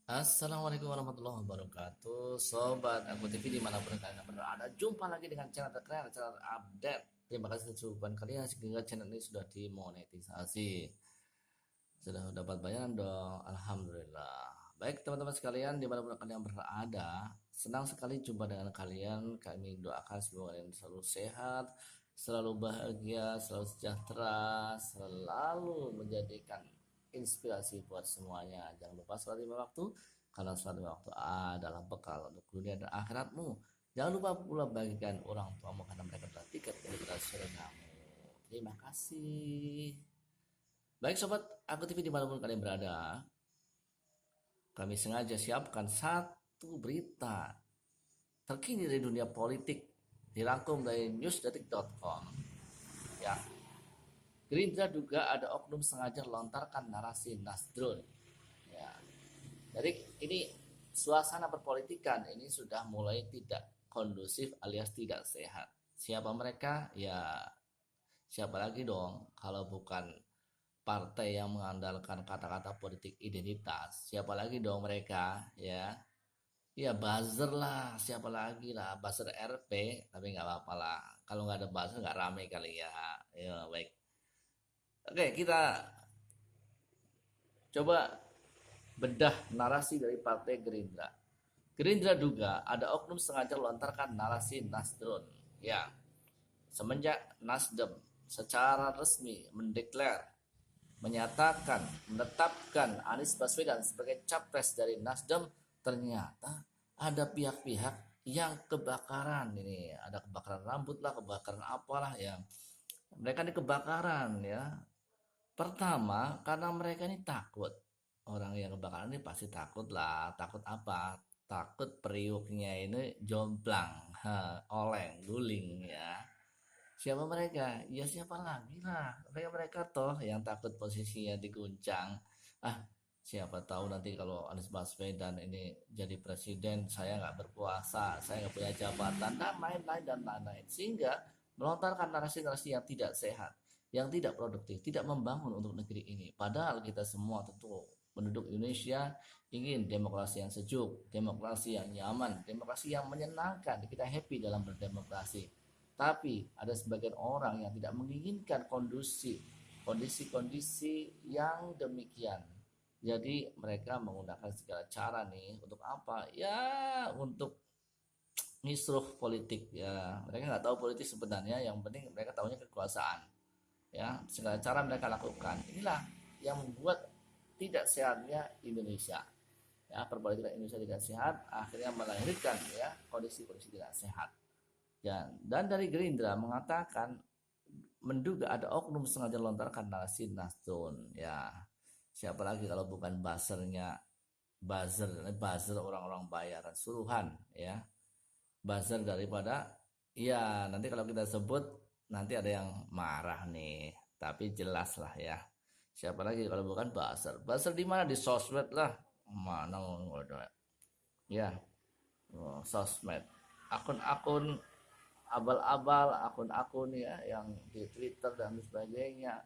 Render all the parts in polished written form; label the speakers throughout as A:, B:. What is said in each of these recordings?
A: Assalamualaikum warahmatullahi wabarakatuh. Sobat Aku TV dimanapun kalian berada, jumpa lagi dengan channel terkeren, channel update. Terima kasih atas dukungan kalian sehingga channel ini sudah dimonetisasi. Sudah dapat bayaran dong, Alhamdulillah. Baik teman-teman sekalian dimanapun kalian berada, senang sekali jumpa dengan kalian. Kami doakan semoga kalian selalu sehat, selalu bahagia, selalu sejahtera, selalu menjadikan inspirasi buat semuanya. Jangan lupa sholat lima waktu, karena sholat lima waktu adalah bekal untuk dunia dan akhiratmu. Jangan lupa pula bagikan orang tuamu karena mereka adalah tiket dari surgamu. Terima kasih. Baik sobat Aku TV dimanapun kalian berada, kami sengaja siapkan satu berita terkini dari dunia politik dirangkum dari newsdetik.com. Ya, Gerindra juga ada oknum sengaja lontarkan narasi Nasdrun. Ya, jadi ini suasana perpolitikan ini sudah mulai tidak kondusif alias tidak sehat. Siapa mereka? Ya, siapa lagi dong kalau bukan partai yang mengandalkan kata-kata politik identitas. Siapa lagi dong mereka? Ya, ya buzzer lah. Siapa lagi lah? Buzzer RP. Tapi nggak apa-apa lah. Kalau nggak ada buzzer nggak rame kali ya. Ya baik. Oke, kita coba bedah narasi dari Partai Gerindra. Gerindra juga ada oknum sengaja lontarkan narasi Nasdrun. Ya, semenjak Nasdem secara resmi menyatakan, menetapkan Anies Baswedan sebagai capres dari Nasdem, ternyata ada pihak-pihak yang kebakaran ini, ada kebakaran rambut lah, kebakaran apalah yang mereka ini kebakaran ya. Pertama, karena mereka ini takut. Orang yang kebakaran ini pasti takut lah. Takut apa? Takut periuknya ini jomplang, oleng, guling ya. Siapa mereka? Ya siapa lagi lah. Mereka toh yang takut posisinya diguncang. Ah, siapa tahu nanti kalau Anies Baswedan ini jadi presiden, saya nggak berkuasa, saya nggak punya jabatan, dan lain-lain dan lain-lain. Sehingga melontarkan narasi-narasi yang tidak sehat, yang tidak produktif, tidak membangun untuk negeri ini. Padahal kita semua tentu penduduk Indonesia ingin demokrasi yang sejuk, demokrasi yang nyaman, demokrasi yang menyenangkan. Kita happy dalam berdemokrasi. Tapi ada sebagian orang yang tidak menginginkan kondisi-kondisi yang demikian. Jadi mereka menggunakan segala cara nih untuk apa? Ya untuk misruh politik ya. Mereka nggak tahu politik sebenarnya. Yang penting mereka tahunya kekuasaan. Ya segala cara mereka lakukan. Inilah yang membuat tidak sehatnya Indonesia. Ya perpolitikan Indonesia tidak sehat, akhirnya melahirkan ya kondisi-kondisi tidak sehat. Ya, dan dari Gerindra mengatakan menduga ada oknum sengaja lontarkan narasi Nasdun. Ya, siapa lagi kalau bukan buzzer orang-orang bayaran suruhan ya. Buzzer daripada ya nanti kalau kita sebut nanti ada yang marah nih. Tapi jelas lah ya. Siapa lagi kalau bukan buzzer? Buzzer di mana? Di sosmed lah. Mana ada ya, sosmed. Akun-akun abal-abal, akun-akun ya yang di Twitter dan sebagainya,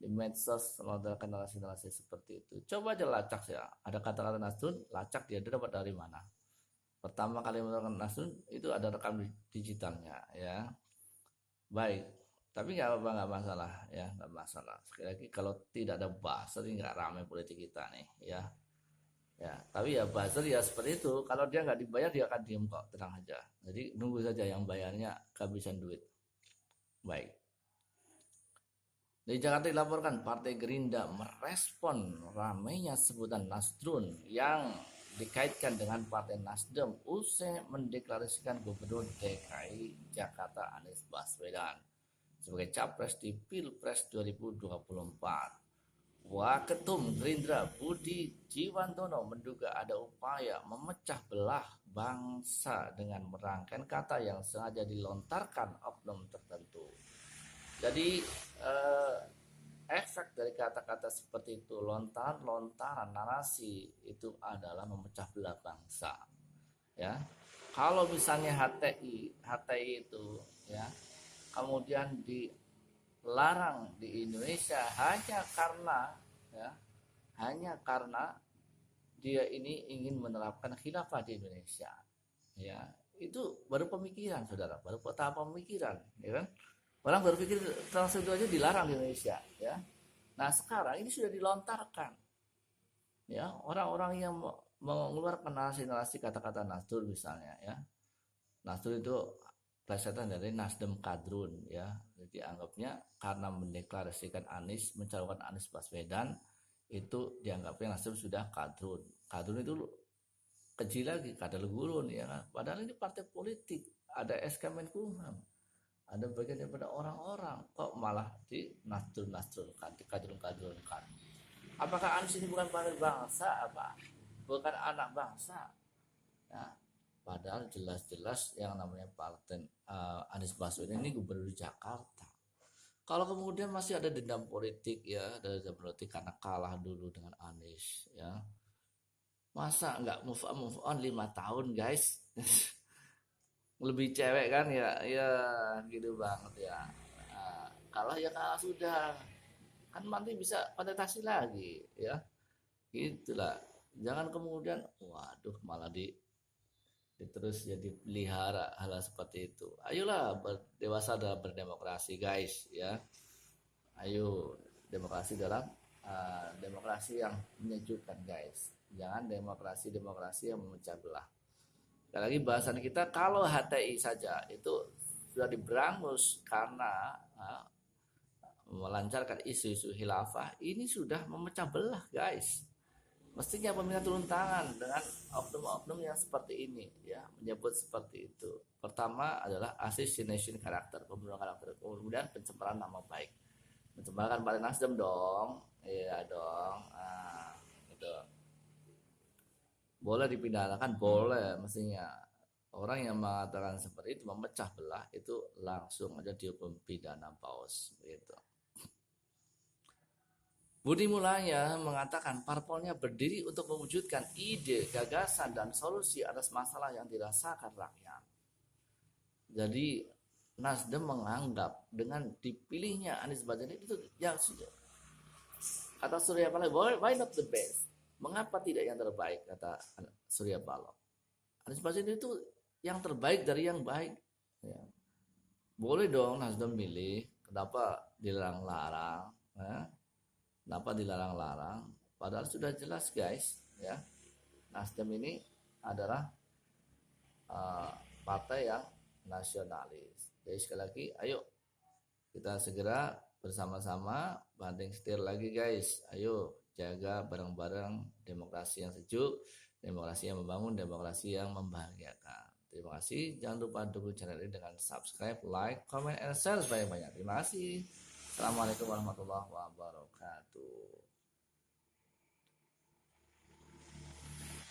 A: di medsos melontarkan narasi-narasi seperti itu. Coba aja lacak ya, ada kata-kata Nasdun, lacak dia dapat dari mana. Pertama kali melontarkan Nasdun itu ada rekam digitalnya ya. Baik, tapi nggak apa-apa, nggak masalah ya, nggak masalah. Sekali lagi kalau tidak ada bahasa ini nggak ramai politik kita nih ya. Ya, tapi ya buzzer ya seperti itu. Kalau dia nggak dibayar dia akan diem kok, tenang aja. Jadi nunggu saja yang bayarnya kehabisan duit. Baik. Dari Jakarta dilaporkan Partai Gerindra merespon ramainya sebutan Nasdrun yang dikaitkan dengan Partai Nasdem usai mendeklarasikan Gubernur DKI Jakarta Anies Baswedan sebagai capres di Pilpres 2024. Waketum Gerindra Budi Jiwandono menduga ada upaya memecah belah bangsa dengan merangkai kata yang sengaja dilontarkan oknum tertentu. Jadi eh, efek dari kata-kata seperti itu, lontaran-lontaran narasi itu adalah memecah belah bangsa. Ya, kalau misalnya HTI itu ya, kemudian dilarang di Indonesia hanya karena ya, hanya karena dia ini ingin menerapkan khilafah di Indonesia, ya itu baru pemikiran saudara, baru tahap pemikiran, ya kan. Orang berpikir transgender itu aja dilarang di Indonesia, ya. Nah sekarang ini sudah dilontarkan, ya orang-orang yang mengeluarkan narasi-narasi kata-kata Nasdul misalnya, ya. Nasdul itu plesetan dari Nasdem Kadrun, ya. Jadi anggapnya karena mendeklarasikan Anies, mencalonkan Anies Baswedan, itu dianggapnya Nasdem sudah kadrun. Kadrun itu kecil lagi, kadal gurun, ya kan. Padahal ini partai politik, ada SK Menkumham, ada bagian daripada orang-orang, kok malah di Nasdul kadrun-kadrunkan. Apakah Anies ini bukan partai bangsa apa? Bukan anak bangsa. Nah, padahal jelas-jelas yang namanya partai Anies Baswedan ini gubernur Jakarta. Kalau kemudian masih ada dendam politik, ya, ada dendam politik karena kalah dulu dengan Anies, ya. Masa nggak move on 5 tahun, guys? Lebih cewek kan, ya, ya gitu banget ya. Nah, kalah ya kalah sudah. Kan nanti bisa kontestasi lagi, ya. Gitulah. Jangan kemudian waduh malah terus jadi pelihara hal seperti itu. Ayolah dewasa dalam berdemokrasi, guys, ya. Ayo demokrasi dalam demokrasi yang menyejukkan, guys. Jangan demokrasi yang memecah belah. Sekali lagi bahasan kita, kalau HTI saja itu sudah diberangus karena melancarkan isu-isu khilafah, ini sudah memecah belah, guys. Mestinya pemerintah turun tangan dengan oknum-oknum yang seperti ini, ya, menyebut seperti itu. Pertama adalah assassination karakter, pembunuhan karakter, kemudian pencemaran nama baik. Pencemaran Partai Nasdem dong, iya dong, gitu. Boleh dipidanakan, boleh, mestinya. Orang yang mengatakan seperti itu memecah belah itu langsung aja dihukum pidana paus, gitu. Budi Mulanya mengatakan parpolnya berdiri untuk mewujudkan ide, gagasan, dan solusi atas masalah yang dirasakan rakyat. Jadi Nasdem menganggap dengan dipilihnya Anies Baswedan itu yang sudah, kata Surya Paloh, why not the best? Mengapa tidak yang terbaik, kata Surya Paloh. Anies Baswedan itu yang terbaik dari yang baik, ya. Boleh dong Nasdem milih, kenapa dilarang-larang, ya? Kenapa dilarang-larang? Padahal sudah jelas, guys, ya. Nasdem ini adalah partai yang nasionalis. Jadi sekali lagi, ayo kita segera bersama-sama banting setir lagi, guys. Ayo jaga bareng-bareng demokrasi yang sejuk, demokrasi yang membangun, demokrasi yang membahagiakan. Terima kasih. Jangan lupa dukung channel ini dengan subscribe, like, comment, and share sebanyak-banyak. Terima kasih. Assalamualaikum warahmatullahi wabarakatuh.